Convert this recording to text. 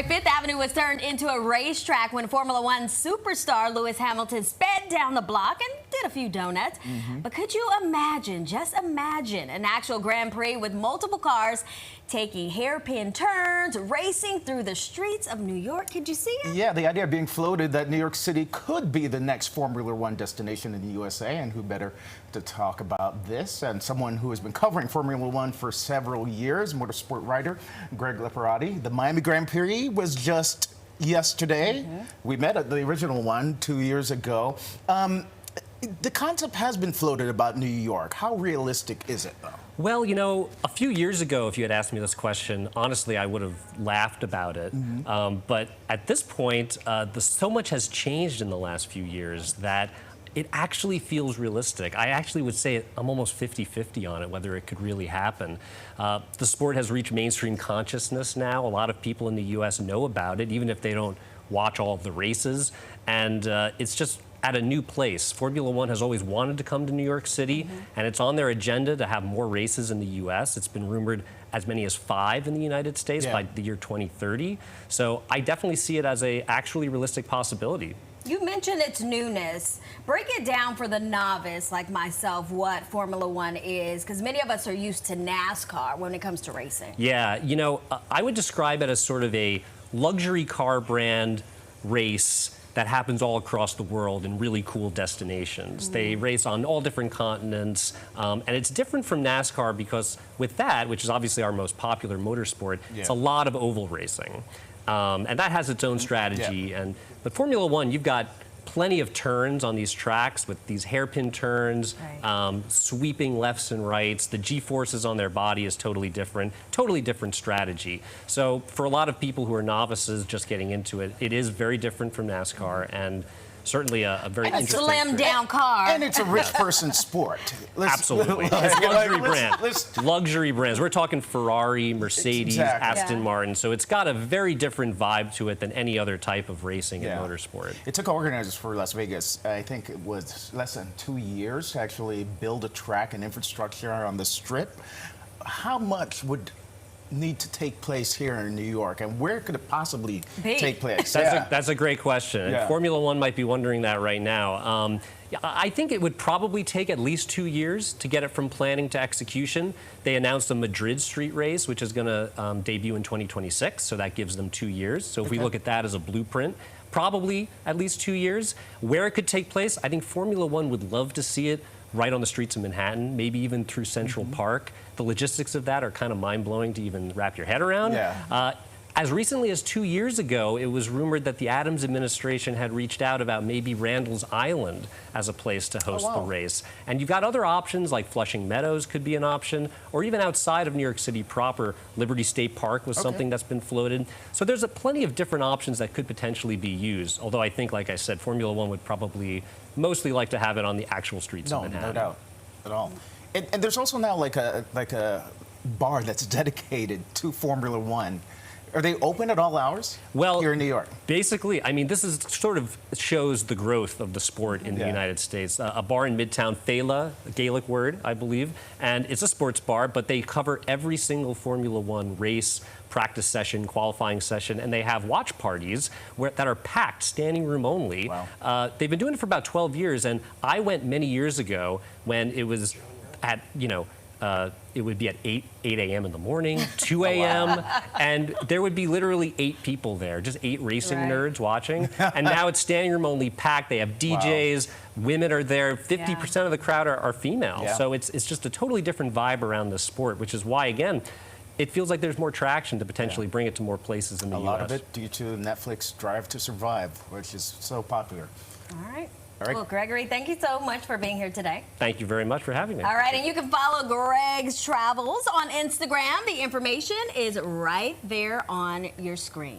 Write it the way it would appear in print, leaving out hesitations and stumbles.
right, Fifth Avenue was turned into a racetrack when Formula One superstar Lewis Hamilton sped down the block and did a few donuts. But could you imagine, just imagine, an actual Grand Prix with multiple cars taking hairpin turns, racing through the streets of New York? Could you see it? Yeah, the idea being floated that New York City could be the next Formula One destination in the USA, and who better to talk about this and someone who has been covering Formula One for several years, motorsport writer Gregory Leporati. The Miami Grand Prix was just yesterday. We met at the original one 2 years ago. The concept has been floated about New York. How realistic is it, though? Well, you know, a few years ago, if you had asked me this question, honestly, I would have laughed about it. But at this point, so much has changed in the last few years that it actually feels realistic. I actually would say I'm almost 50-50 on it, whether it could really happen. The sport has reached mainstream consciousness now. A lot of people in the U.S. know about it, even if they don't watch all of the races. And it's just at a new place. Formula One has always wanted to come to New York City, and it's on their agenda to have more races in the U.S. It's been rumored as many as 5 in the United States by the year 2030. So I definitely see it as a actually realistic possibility. You mentioned its newness. Break it down for the novice like myself what Formula One is, because many of us are used to NASCAR when it comes to racing. Yeah, you know, I would describe it as sort of a luxury car brand race that happens all across the world in really cool destinations. They race on all different continents, and it's different from NASCAR because with that, which is obviously our most popular motorsport, it's a lot of oval racing. And that has its own strategy. But Formula One, you've got plenty of turns on these tracks with these hairpin turns, sweeping lefts and rights. The G-forces on their body is totally different strategy. So for a lot of people who are novices just getting into it, it is very different from NASCAR and certainly a very interesting slimmed down car. And it's a rich person sport. Absolutely. It's luxury brand. Luxury brands. We're talking Ferrari, Mercedes, Aston Martin. So it's got a very different vibe to it than any other type of racing and motorsport. It took organizers for Las Vegas, I think it was less than 2 years to actually build a track and infrastructure on the Strip. How much would need to take place here in New York, and where could it possibly take place? That's a great question. And Formula One might be wondering that right now. I think it would probably take at least 2 years to get it from planning to execution. They announced a Madrid street race, which is going to debut in 2026, so that gives them 2 years. So if we look at that as a blueprint, probably at least 2 years. Where it could take place, I think Formula One would love to see it right on the streets of Manhattan, maybe even through Central Park. The logistics of that are kind of mind-blowing to even wrap your head around. As recently as 2 years ago, it was rumored that the Adams administration had reached out about maybe Randall's Island as a place to host the race. And you've got other options like Flushing Meadows could be an option, or even outside of New York City proper, Liberty State Park was something that's been floated. So there's plenty of different options that could potentially be used. Although I think, like I said, Formula One would probably mostly like to have it on the actual streets of Manhattan. No doubt at all. And there's also now like a bar that's dedicated to Formula One. Are they open at all hours here in New York? Basically, I mean, this is sort of shows the growth of the sport in the United States. A bar in Midtown, Fela, a Gaelic word, I believe, and it's a sports bar, but they cover every single Formula One race, practice session, qualifying session, and they have watch parties that are packed, standing room only. They've been doing it for about 12 years, and I went many years ago when it was at, you know, it would be at 8 a.m. in the morning, 2 a.m., and there would be literally 8 people there, just 8 racing nerds watching. And now it's standing room only, packed. They have DJs, women are there, 50% of the crowd are female. So it's just a totally different vibe around this sport, which is why, again, it feels like there's more traction to potentially bring it to more places in the U.S. A lot of it due to Netflix Drive to Survive, which is so popular. All right. Well, Gregory, thank you so much for being here today. Thank you very much for having me. All right, and you can follow Greg's Travels on Instagram. The information is right there on your screen.